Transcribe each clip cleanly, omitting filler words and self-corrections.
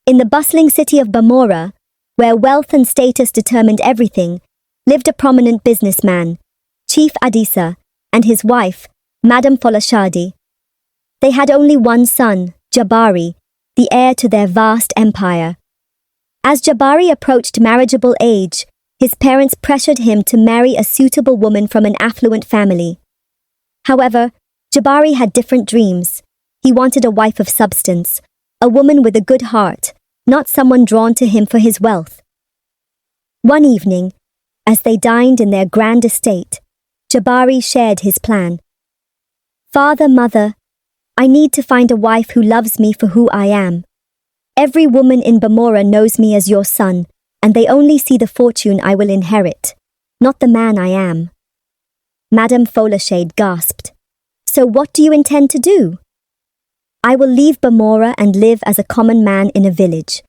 In the bustling city of Bamora, where wealth and status determined everything, lived a prominent businessman, Chief Adisa, and his wife, Madam Folashadi. They had only one son, Jabari, the heir to their vast empire. As Jabari approached marriageable age, his parents pressured him to marry a suitable woman from an affluent family. However, Jabari had different dreams. He wanted a wife of substance, a woman with a good heart, not someone drawn to him for his wealth. One evening, as they dined in their grand estate, Jabari shared his plan. "Father, mother, I need to find a wife who loves me for who I am. Every woman in Bamora knows me as your son, and they only see the fortune I will inherit, not the man I am." Madame Folashade gasped. "So what do you intend to do?" "I will leave Bamora and live as a common man in a village.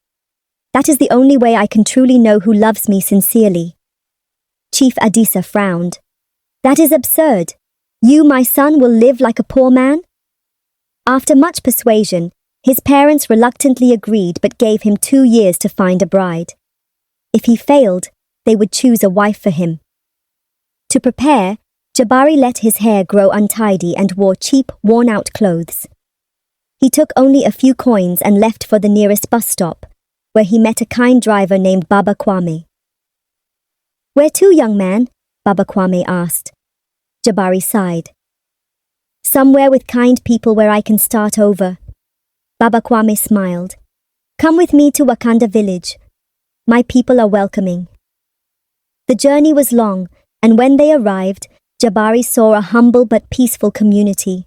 That is the only way I can truly know who loves me sincerely." Chief Adisa frowned. "That is absurd. You, my son, will live like a poor man?" After much persuasion, his parents reluctantly agreed but gave him 2 years to find a bride. If he failed, they would choose a wife for him. To prepare, Jabari let his hair grow untidy and wore cheap, worn-out clothes. He took only a few coins and left for the nearest bus stop, where he met a kind driver named Baba Kwame. "Where to, young man?" Baba Kwame asked. Jabari sighed. "Somewhere with kind people where I can start over." Baba Kwame smiled. "Come with me to Wakanda village. My people are welcoming." The journey was long, and when they arrived, Jabari saw a humble but peaceful community.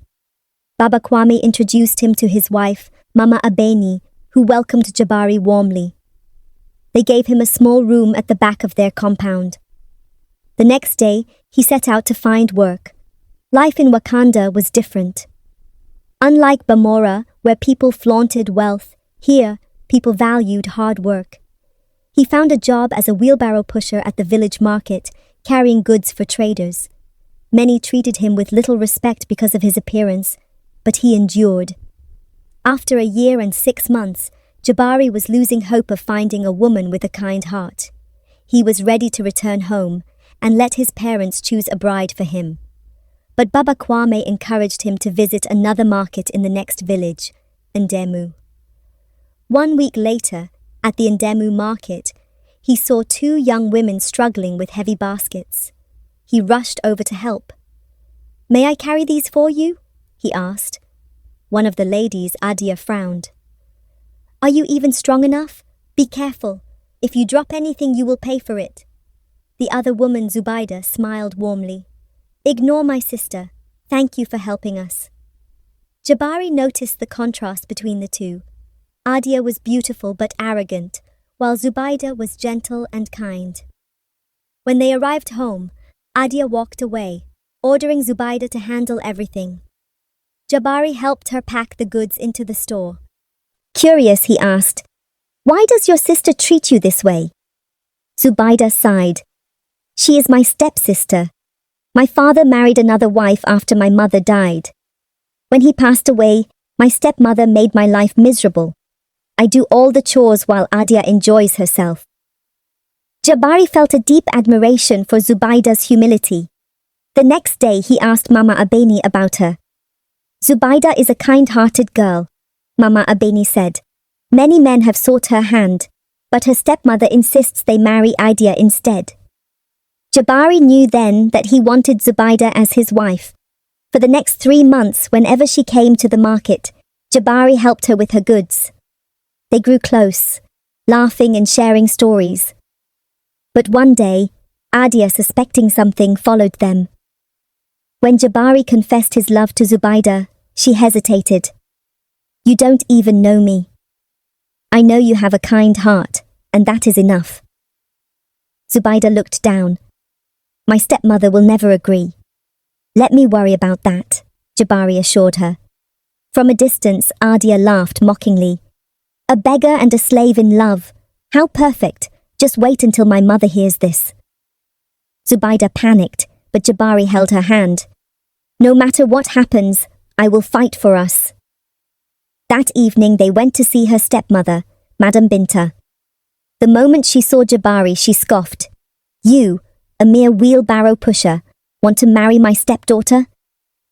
Baba Kwame introduced him to his wife, Mama Abeni, who welcomed Jabari warmly. They gave him a small room at the back of their compound. The next day, he set out to find work. Life in Wakanda was different. Unlike Bamora, where people flaunted wealth, here, people valued hard work. He found a job as a wheelbarrow pusher at the village market, carrying goods for traders. Many treated him with little respect because of his appearance, but he endured. After a year and 6 months, Jabari was losing hope of finding a woman with a kind heart. He was ready to return home and let his parents choose a bride for him. But Baba Kwame encouraged him to visit another market in the next village, Ndemu. 1 week later, at the Ndemu market, he saw 2 young women struggling with heavy baskets. He rushed over to help. "May I carry these for you?" he asked. One of the ladies, Adia, frowned. "Are you even strong enough? Be careful. If you drop anything, you will pay for it." The other woman, Zubaida, smiled warmly. "Ignore my sister. Thank you for helping us." Jabari noticed the contrast between the two. Adia was beautiful but arrogant, while Zubaida was gentle and kind. When they arrived home, Adia walked away, ordering Zubaida to handle everything. Jabari helped her pack the goods into the store. Curious, he asked, "Why does your sister treat you this way?" Zubaida sighed. "She is my stepsister. My father married another wife after my mother died. When he passed away, my stepmother made my life miserable. I do all the chores while Adia enjoys herself." Jabari felt a deep admiration for Zubaida's humility. The next day, he asked Mama Abeni about her. "Zubaida is a kind-hearted girl," Mama Abeni said. "Many men have sought her hand, but her stepmother insists they marry Adia instead." Jabari knew then that he wanted Zubaida as his wife. For the next 3 months, whenever she came to the market, Jabari helped her with her goods. They grew close, laughing and sharing stories. But one day, Adia, suspecting something, followed them. When Jabari confessed his love to Zubaida, she hesitated. "You don't even know me. I know you have a kind heart, and that is enough." Zubaida looked down. "My stepmother will never agree." "Let me worry about that," Jabari assured her. From a distance, Adia laughed mockingly. "A beggar and a slave in love. How perfect. Just wait until my mother hears this." Zubaida panicked, but Jabari held her hand. "No matter what happens, I will fight for us." That evening they went to see her stepmother, Madam Binta. The moment she saw Jabari, she scoffed. You, a mere wheelbarrow pusher, want to marry my stepdaughter?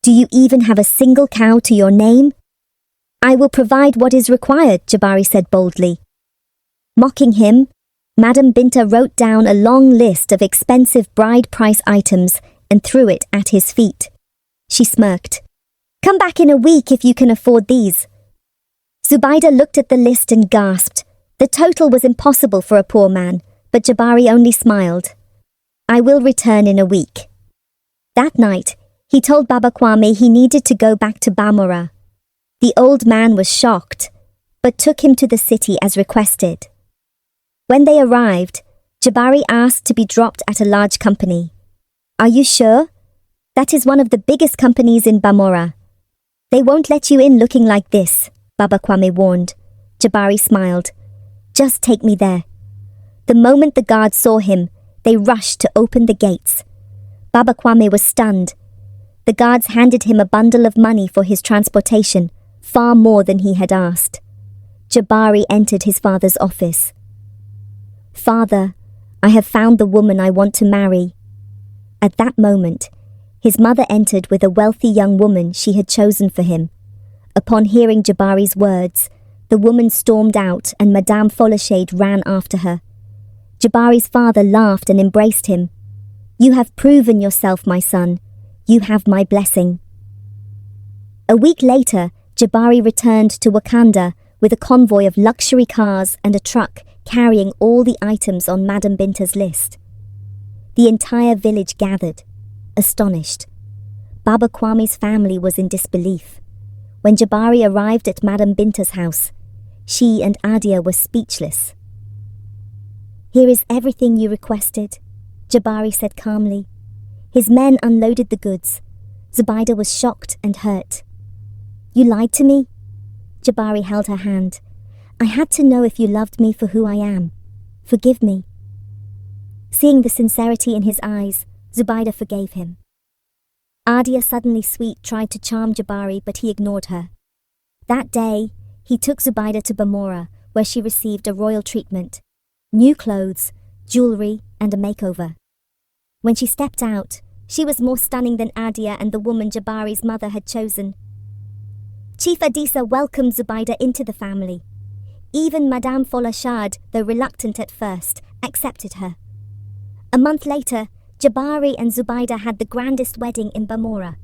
Do you even have a single cow to your name? I will provide what is required, Jabari said boldly. Mocking him, Madam Binta wrote down a long list of expensive bride price items and threw it at his feet. She smirked. Come back in a week if you can afford these. Zubaida looked at the list and gasped. The total was impossible for a poor man, but Jabari only smiled. I will return in a week. That night, he told Baba Kwame he needed to go back to Bamura. The old man was shocked, but took him to the city as requested. When they arrived, Jabari asked to be dropped at a large company. Are you sure? That is one of the biggest companies in Bamura. They won't let you in looking like this, Baba Kwame warned. Jabari smiled. Just take me there. The moment the guards saw him, they rushed to open the gates. Baba Kwame was stunned. The guards handed him a bundle of money for his transportation, far more than he had asked. Jabari entered his father's office. Father, I have found the woman I want to marry. At that moment, his mother entered with a wealthy young woman she had chosen for him. Upon hearing Jabari's words, the woman stormed out and Madame Folashade ran after her. Jabari's father laughed and embraced him. You have proven yourself, my son. You have my blessing. A week later, Jabari returned to Wakanda with a convoy of luxury cars and a truck carrying all the items on Madam Binta's list. The entire village gathered, astonished. Baba Kwame's family was in disbelief. When Jabari arrived at Madam Binta's house, she and Adia were speechless. Here is everything you requested, Jabari said calmly. His men unloaded the goods. Zubaida was shocked and hurt. You lied to me? Jabari held her hand. I had to know if you loved me for who I am. Forgive me. Seeing the sincerity in his eyes, Zubaida forgave him. Adia, suddenly sweet, tried to charm Jabari, but he ignored her. That day, he took Zubaida to Bamura, where she received a royal treatment, new clothes, jewelry, and a makeover. When she stepped out, she was more stunning than Adia and the woman Jabari's mother had chosen. Chief Adisa welcomed Zubaida into the family. Even Madame Folashade, though reluctant at first, accepted her. A month later, Jabari and Zubaida had the grandest wedding in Bamura.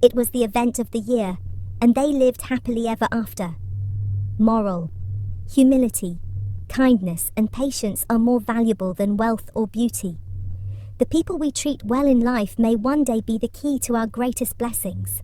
It was the event of the year, and they lived happily ever after. Moral, humility, kindness, and patience are more valuable than wealth or beauty. The people we treat well in life may one day be the key to our greatest blessings.